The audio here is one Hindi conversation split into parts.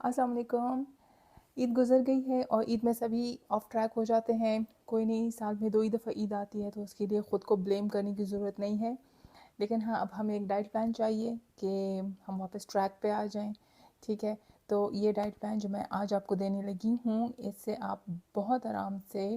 अस्सलाम वालेकुम। ईद गुज़र गई है और ईद में सभी ऑफ ट्रैक हो जाते हैं। कोई नहीं, साल में 2 ही दफ़ा ईद आती है तो उसके लिए ख़ुद को ब्लेम करने की ज़रूरत नहीं है। लेकिन हाँ, अब हमें एक डाइट प्लान चाहिए कि हम वापस ट्रैक पे आ जाएं। ठीक है, तो ये डाइट प्लान जो मैं आज आपको देने लगी हूँ, इससे आप बहुत आराम से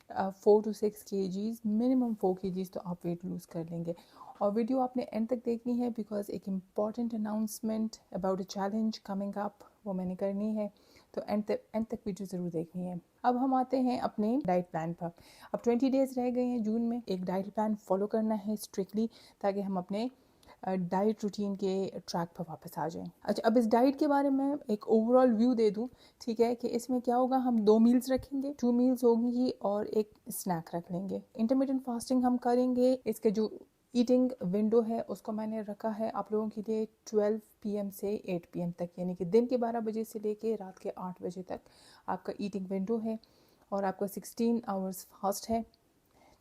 4 to 6 kgs, मिनिमम 4 kgs तो आप वेट लूज़ कर लेंगे। और वीडियो आपने एंड तक देखनी है बिकॉज एक important announcement about a challenge coming up वो मैंने करनी है, तो एंड तक वीडियो ज़रूर देखनी है। अब हम आते हैं अपने डाइट प्लान पर। अब 20 डेज़ रह गए हैं जून में। एक डाइट प्लान फॉलो करना है स्ट्रिक्टली ताकि हम अपने डाइट रूटीन के ट्रैक पर वापस आ जाएं। अच्छा, अब इस डाइट के बारे में एक ओवरऑल व्यू दे दूं। ठीक है, कि इसमें क्या होगा, हम 2 मील्स रखेंगे, 2 मील्स होंगी और एक स्नैक रख लेंगे। इंटरमीडिएंट फास्टिंग हम करेंगे। इसके जो ईटिंग विंडो है उसको मैंने रखा है आप लोगों के लिए 12 PM से 8 PM तक, यानी कि दिन के 12 बजे से लेके रात के 8 बजे तक आपका ईटिंग विंडो है और आपका 16 आवर्स फास्ट है।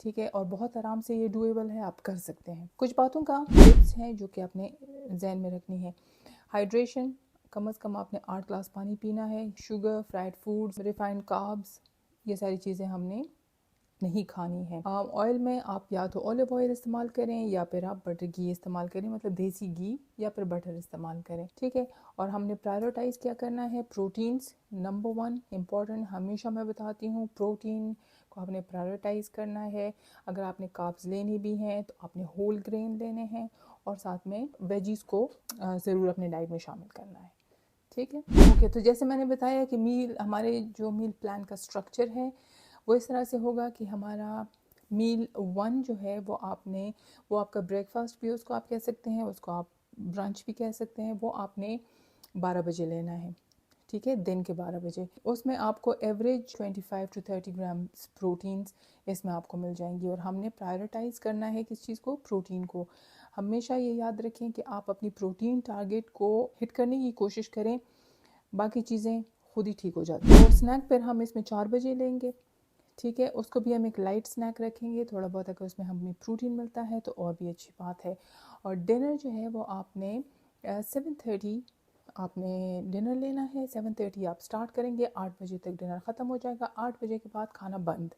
ठीक है, और बहुत आराम से ये डूएबल है, आप कर सकते हैं। कुछ बातों का टिप्स हैं जो कि आपने जहन में रखनी है। हाइड्रेशन, कम से कम आपने 8 ग्लास पानी पीना है। Sugar, fried foods, refined carbs, ये सारी चीज़ें हमने नहीं खानी है। ऑयल में आप या तो ऑलिव ऑयल इस्तेमाल करें या फिर आप बटर घी इस्तेमाल करें, मतलब देसी घी या फिर बटर इस्तेमाल करें। ठीक है, और हमने प्रायोरिटाइज क्या करना है, प्रोटीन्स नंबर 1 इम्पॉर्टेंट। हमेशा मैं बताती हूँ प्रोटीन को आपने प्रायोरिटाइज करना है। अगर आपने कार्ब्स लेने भी हैं तो आपने होल ग्रेन लेने हैं और साथ में वेजीज को ज़रूर अपने डाइट में शामिल करना है। ठीक है, ओके। तो जैसे मैंने बताया कि हमारे जो मील प्लान का स्ट्रक्चर है वो इस तरह से होगा कि हमारा मील 1 जो है वो आपका ब्रेकफास्ट भी उसको आप कह सकते हैं, उसको आप ब्रंच भी कह सकते हैं। वो आपने 12 बजे लेना है। ठीक है, दिन के 12 बजे। उसमें आपको एवरेज 25 to 30 ग्राम्स प्रोटीन्स इसमें आपको मिल जाएंगी। और हमने प्रायोरिटाइज करना है किस चीज़ को, प्रोटीन को। हमेशा ये याद रखें कि आप अपनी प्रोटीन टारगेट को हिट करने की कोशिश करें, बाकी चीज़ें खुद ही ठीक हो जाती हैं। तो स्नैक फिर हम इसमें 4 बजे लेंगे। ठीक है, उसको भी हम एक लाइट स्नैक रखेंगे। थोड़ा बहुत अगर उसमें हमें प्रोटीन मिलता है तो और भी अच्छी बात है। और डिनर जो है वो आपने 7:30 आपने डिनर लेना है। 7:30 आप स्टार्ट करेंगे, 8 बजे तक डिनर ख़त्म हो जाएगा। 8 बजे के बाद खाना बंद।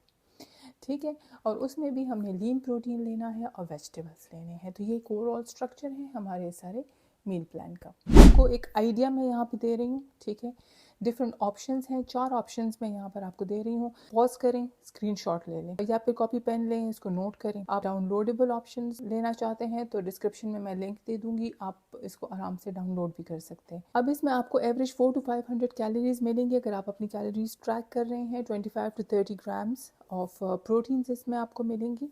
ठीक है, और उसमें भी हमने लीन प्रोटीन लेना है और वेजिटेबल्स लेने हैं। तो ये एक ओवरऑल स्ट्रक्चर है हमारे सारे मील प्लान का। आपको एक आइडिया मैं यहाँ पे दे रही हूँ। ठीक है, डिफरेंट ऑप्शंस हैं, 4 ऑप्शंस मैं यहाँ पर आपको दे रही हूँ। पॉज करें, स्क्रीनशॉट ले लें या फिर कॉपी पेन लें, इसको नोट करें। आप डाउनलोडेबल ऑप्शंस लेना चाहते हैं तो डिस्क्रिप्शन में मैं लिंक दे दूंगी, आप इसको आराम से डाउनलोड भी कर सकते हैं। अब इसमें आपको एवरेज 400 to 500 कैलोरीज मिलेंगी अगर आप अपनी कैलोरीज ट्रैक कर रहे हैं। 25 to 30 ग्राम्स ऑफ प्रोटीन्स इसमें आपको मिलेंगी।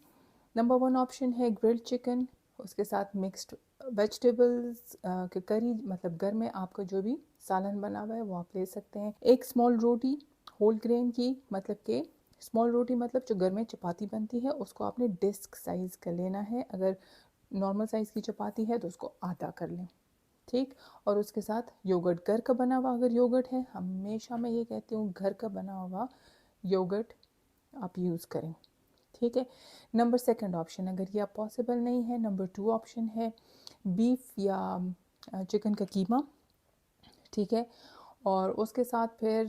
नंबर 1 ऑप्शन है ग्रिल्ड चिकन, उसके साथ मिक्स्ड वेजिटेबल्स के करी, मतलब घर में आपका जो भी सालन बना हुआ है वो आप ले सकते हैं। एक स्मॉल रोटी होल ग्रेन की, मतलब कि स्मॉल रोटी मतलब जो घर में चपाती बनती है उसको आपने डिस्क साइज़ का लेना है। अगर नॉर्मल साइज़ की चपाती है तो उसको आधा कर लें। ठीक, और उसके साथ योगर्ट, घर का बना हुआ अगर योगर्ट है, हमेशा मैं ये कहती हूँ घर का बना हुआ योगर्ट आप यूज़ करें। ठीक है, नंबर 2 ऑप्शन अगर ये आप पॉसिबल नहीं है, नंबर 2 ऑप्शन है बीफ या चिकन का कीमा। ठीक है, और उसके साथ फिर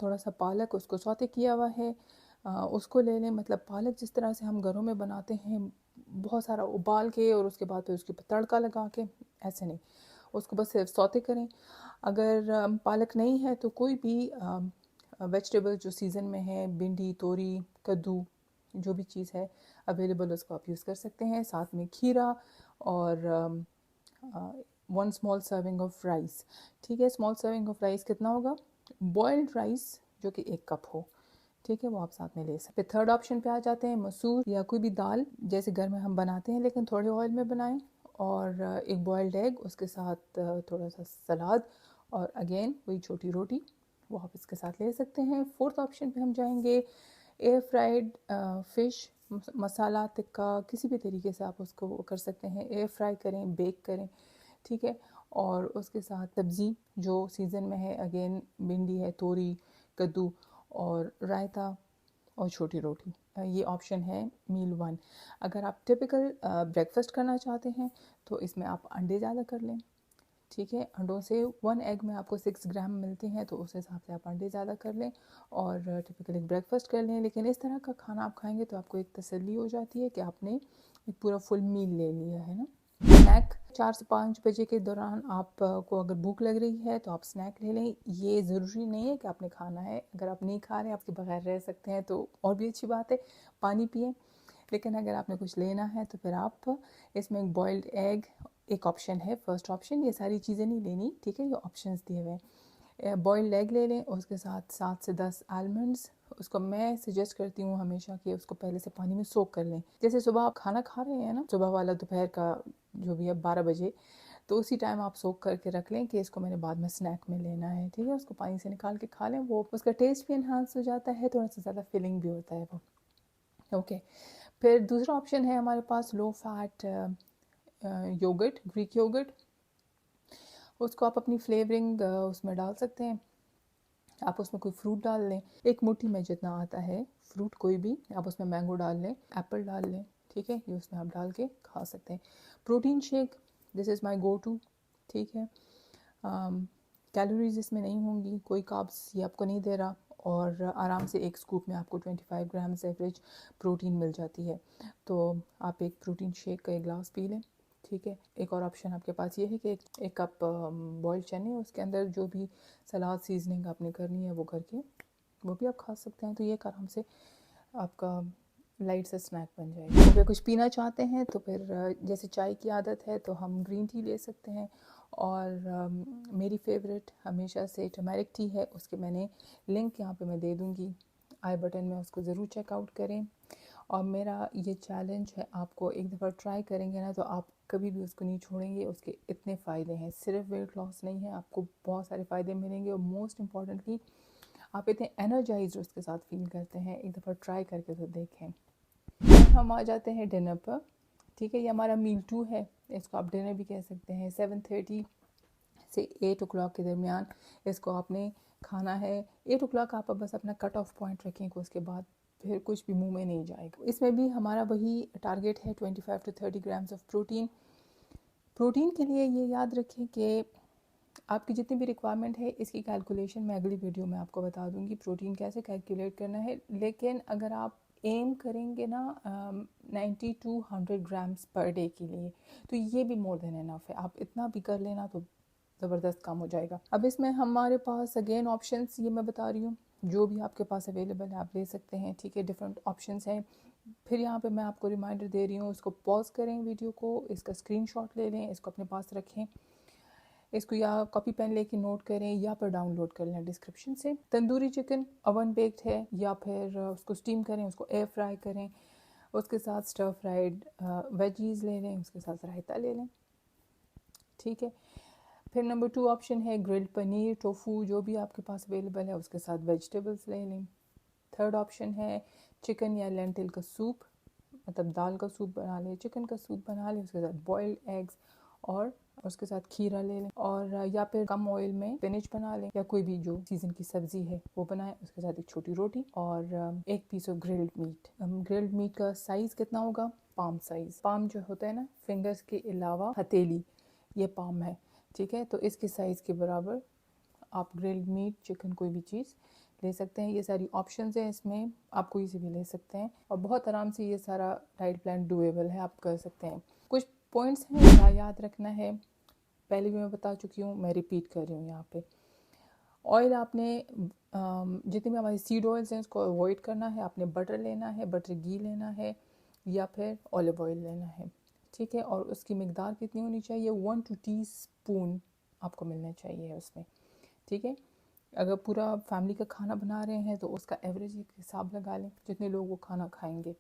थोड़ा सा पालक, उसको सौते किया हुआ है, उसको ले लें। मतलब पालक जिस तरह से हम घरों में बनाते हैं, बहुत सारा उबाल के और उसके बाद फिर उसके ऊपर तड़का लगा के, ऐसे नहीं, उसको बस सिर्फ सौते करें। अगर पालक नहीं है तो कोई भी वेजिटेबल जो सीज़न में है, भिंडी, तोरी, कद्दू, जो भी चीज़ है अवेलेबल उसको आप यूज़ कर सकते हैं। साथ में खीरा और 1 स्मॉल सर्विंग ऑफ राइस। ठीक है, स्मॉल सर्विंग ऑफ राइस कितना होगा, बॉइल्ड राइस जो कि 1 कप हो। ठीक है, वो आप साथ में ले सकते हैं। 3rd ऑप्शन पे आ जाते हैं मसूर या कोई भी दाल जैसे घर में हम बनाते हैं लेकिन थोड़े ऑयल में बनाएं, और एक बॉइल्ड एग, उसके साथ थोड़ा सा सलाद और अगेन वही छोटी रोटी, वो आप इसके साथ ले सकते हैं। 4th ऑप्शन पे हम जाएंगे एयर फ्राइड फ़िश, मसाला टिक्का, किसी भी तरीके से आप उसको कर सकते हैं। एयर फ्राई करें, बेक करें। ठीक है, और उसके साथ सब्ज़ी जो सीज़न में है, अगेन भिंडी है, तोरी, कद्दू और रायता और छोटी रोटी। ये ऑप्शन है मील 1। अगर आप टिपिकल ब्रेकफास्ट करना चाहते हैं तो इसमें आप अंडे ज़्यादा कर लें। ठीक है। अंडों से 1 एग में आपको 6 ग्राम मिलते हैं, तो उस हिसाब से आप अंडे ज़्यादा कर लें और टिपिकल एक ब्रेकफास्ट कर लें। लेकिन इस तरह का खाना आप खाएंगे तो आपको एक तसल्ली हो जाती है कि आपने एक पूरा फुल मील ले लिया है ना। स्नैक 4 से 5 बजे के दौरान आपको अगर भूख लग रही है तो आप स्नैक ले लें। ये ज़रूरी नहीं है कि आपने खाना है, अगर आप नहीं खा रहे हैं, आपके बगैर रह सकते हैं तो और भी अच्छी बात है, पानी पिए। लेकिन अगर आपने कुछ लेना है तो फिर आप इसमें एक बॉइल्ड एग एक ऑप्शन है, फर्स्ट ऑप्शन। ये सारी चीज़ें नहीं लेनी, ठीक है, ये ऑप्शंस दिए हुए हैं। बॉइल्ड एग ले लें, उसके साथ 7 से 10 आलमंड्स। उसको मैं सजेस्ट करती हूँ हमेशा कि उसको पहले से पानी में सोक कर लें। जैसे सुबह आप खाना खा रहे हैं ना, सुबह वाला दोपहर का जो भी है 12 बजे, तो उसी टाइम आप सोक करके रख लें कि इसको मैंने बाद में स्नैक में लेना है, ठीक है। उसको पानी से निकाल के खा लें, वो उसका टेस्ट भी इन्हांस हो जाता है, थोड़ा सा ज़्यादा फिलिंग भी होता है वो, ओके। फिर दूसरा ऑप्शन है हमारे पास low fat yogurt, Greek yogurt. उसको आप अपनी फ्लेवरिंग उसमें डाल सकते हैं। आप उसमें कोई फ्रूट डाल लें, एक मुट्ठी में जितना आता है फ्रूट कोई भी, आप उसमें मैंगो डाल लें, एप्पल डाल लें, ठीक है। ये उसमें आप डाल के खा सकते हैं। Protein shake, this is my go to, ठीक है। कैलोरीज इसमें नहीं होंगी, कोई कार्ब्स ये आपको नहीं दे रहा, और आराम से एक स्कूप में आपको 25 ग्राम एवरेज प्रोटीन मिल जाती है। तो आप एक प्रोटीन शेक का एक गिलास पी लें, ठीक है। एक और ऑप्शन आपके पास ये है कि एक कप बॉइल्ड चने, उसके अंदर जो भी सलाद सीजनिंग आपने करनी है वो करके वो भी आप खा सकते हैं। तो ये आराम से आपका लाइट सा स्नैक बन जाएगा। तो अगर कुछ पीना चाहते हैं तो फिर जैसे चाय की आदत है तो हम ग्रीन टी ले सकते हैं, और मेरी फेवरेट हमेशा से टर्मरिक टी है, उसके मैंने लिंक यहाँ पे मैं दे दूँगी आई बटन में, उसको ज़रूर चेकआउट करें। और मेरा ये चैलेंज है, आपको एक दफ़ा ट्राई करेंगे ना तो आप कभी भी उसको नहीं छोड़ेंगे। उसके इतने फ़ायदे हैं, सिर्फ वेट लॉस नहीं है, आपको बहुत सारे फ़ायदे मिलेंगे, और मोस्ट इम्पॉर्टेंटली आप इतने एनर्जाइज्ड उसके साथ फील करते हैं। एक दफ़ा ट्राई करके तो देखें। हम आ जाते हैं डिनर पर, ठीक है। ये हमारा मील 2 है, इसको आप डिनर भी कह सकते हैं। 7:30 से 8 o'clock के दरमियान इसको आपने खाना है। 8 o'clock आप बस अपना कट ऑफ पॉइंट रखें कि उसके बाद फिर कुछ भी मुंह में नहीं जाएगा। इसमें भी हमारा वही टारगेट है, 25 to 30 grams of protein. Protein के लिए ये याद रखें कि आपकी जितनी भी रिक्वायरमेंट है, इसकी कैलकुलेशन मैं अगली वीडियो में आपको बता दूंगी प्रोटीन कैसे कैलकुलेट करना है। लेकिन अगर आप एम करेंगे ना 90 to 100 ग्राम्स पर डे के लिए, तो ये भी मोर देन इनफ है। आप इतना भी कर लेना तो ज़बरदस्त काम हो जाएगा। अब इसमें हमारे पास अगेन ऑप्शंस ये मैं बता रही हूँ, जो भी आपके पास अवेलेबल है आप ले सकते हैं, ठीक है। डिफरेंट ऑप्शंस हैं। फिर यहाँ पे मैं आपको रिमाइंडर दे रही हूँ, इसको पॉज करें वीडियो को, इसका स्क्रीनशॉट ले लें, इसको अपने पास रखें, इसको या कॉपी पेन लेके नोट करें या फिर डाउनलोड कर लें डिस्क्रिप्शन से। तंदूरी चिकन ओवन बेक्ड है, या फिर उसको स्टीम करें, उसको एयर फ्राई करें, उसके साथ स्टर फ्राइड वेजीज ले लें, उसके साथ रायता ले लें, ठीक है। फिर नंबर 2 ऑप्शन है ग्रिल्ड पनीर, टोफू, जो भी आपके पास अवेलेबल है उसके साथ वेजिटेबल्स ले लें। थर्ड ऑप्शन है चिकन या लेंटिल का सूप, मतलब दाल का सूप बना लें, चिकन का सूप बना लें, उसके साथ बॉइल्ड एग्स और उसके साथ खीरा ले लें, और या फिर कम ऑयल में स्पिनच बना लें, या कोई भी जो सीजन की सब्जी है वो बनाएं, उसके साथ एक छोटी रोटी और एक piece of grilled meat. Grilled meat का साइज कितना होगा? Palm size. पाम जो होता है ना, फिंगर्स के अलावा हथेली, ये पाम है, ठीक है। तो इसके साइज के बराबर आप ग्रिल्ड मीट, चिकन, कोई भी चीज़ ले सकते हैं। ये सारी ऑप्शंस हैं इसमें, आप कोई से भी ले सकते हैं, और बहुत आराम से ये सारा डाइट प्लान डुएबल है, आप कर सकते हैं। कुछ पॉइंट्स हैं क्या याद रखना है, पहले भी मैं बता चुकी हूँ, मैं रिपीट कर रही हूँ यहाँ पे। ऑयल आपने जितने भी हमारे सीड ऑयल्स हैं उसको अवॉइड करना है। आपने बटर लेना है, बटर घी लेना है, या फिर ऑलिव ऑयल लेना है, ठीक है। और उसकी मिकदार कितनी होनी चाहिए? 1 to 2 टीस्पून आपको मिलना चाहिए उसमें, ठीक है। अगर पूरा फैमिली का खाना बना रहे हैं तो उसका एवरेज एक हिसाब लगा लें जितने लोग वो खाना खाएंगे।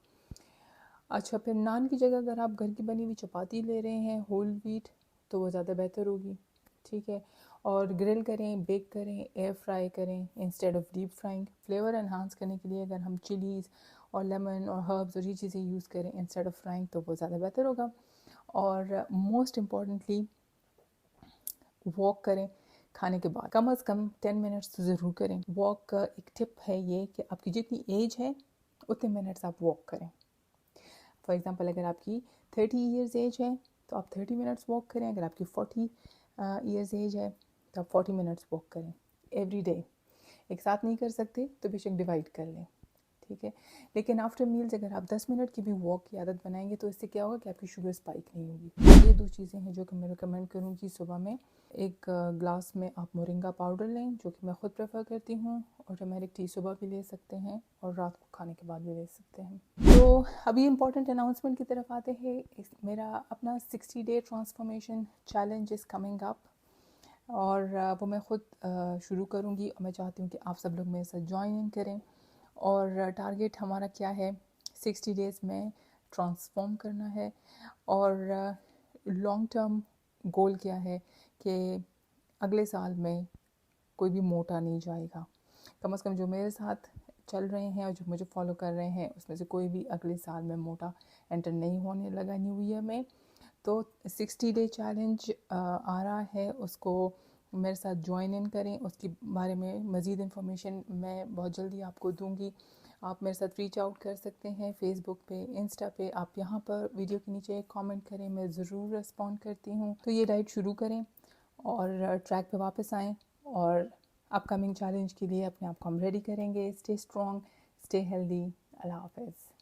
अच्छा, फिर नान की जगह अगर आप घर की बनी हुई चपाती ले रहे हैं होल व्हीट, तो वो ज़्यादा बेहतर होगी, ठीक है। और ग्रिल करें, बेक करें, एयर फ्राई करें instead of deep frying. Flavour enhance करने के लिए अगर हम चिलीज़ और लेमन और हर्ब्स और ये चीज़ें यूज़ करें इंस्टेड ऑफ फ्राइंग, तो वो ज़्यादा बेहतर होगा। और मोस्ट इम्पॉर्टेंटली वॉक करें खाने के बाद, कम से कम 10 मिनट्स तो ज़रूर करें। वॉक का एक टिप है ये कि आपकी जितनी एज है उतने मिनट्स आप वॉक करें। फॉर एग्ज़ाम्पल अगर आपकी 30 ईयर्स एज है तो आप 30 मिनट्स वॉक करें, अगर आपकी 40 ईयर्स एज है तो आप 40 मिनट्स वॉक करें एवरी डे। एक साथ नहीं कर सकते तो बेशक डिवाइड कर लें, ठीक है। लेकिन आफ्टर मील्स अगर आप 10 मिनट की भी वॉक की आदत बनाएंगे तो इससे क्या होगा कि आपकी शुगर स्पाइक नहीं होगी। ये 2 चीज़ें हैं जो कि मैं रिकमेंड करूँगी सुबह में। एक ग्लास में आप मोरिंगा पाउडर लें, जो कि मैं ख़ुद प्रेफर करती हूँ, और टर्मेरिक टी सुबह भी ले सकते हैं और रात को खाने के बाद भी ले सकते हैं। तो अभी इम्पॉर्टेंट अनाउंसमेंट की तरफ आते हैं। मेरा अपना 60 day transformation challenge is coming up, और वो मैं ख़ुद शुरू करूँगी, और मैं चाहती हूँ कि आप सब लोग मेरे साथ ज्वाइन इन करें। और टारगेट हमारा क्या है, 60 डेज़ में ट्रांसफॉर्म करना है। और लॉन्ग टर्म गोल क्या है कि अगले साल में कोई भी मोटा नहीं जाएगा। कम से कम जो मेरे साथ चल रहे हैं और जो मुझे फॉलो कर रहे हैं उसमें से कोई भी अगले साल में मोटा एंटर नहीं होने लगा न्यू ईयर में। तो 60 डे चैलेंज आ रहा है, उसको मेरे साथ ज्वाइन इन करें। उसके बारे में मज़ीद इन्फॉर्मेशन मैं बहुत जल्दी आपको दूंगी। आप मेरे साथ रीच आउट कर सकते हैं फेसबुक पे, इंस्टा पे। आप यहाँ पर वीडियो के नीचे एक कमेंट करें, मैं ज़रूर रिस्पॉन्ड करती हूँ। तो ये डाइट शुरू करें और ट्रैक पे वापस आएँ, और अपकमिंग चैलेंज के लिए अपने आप को हम रेडी करेंगे। Stay strong, stay healthy. अल्लाह हाफ़िज़।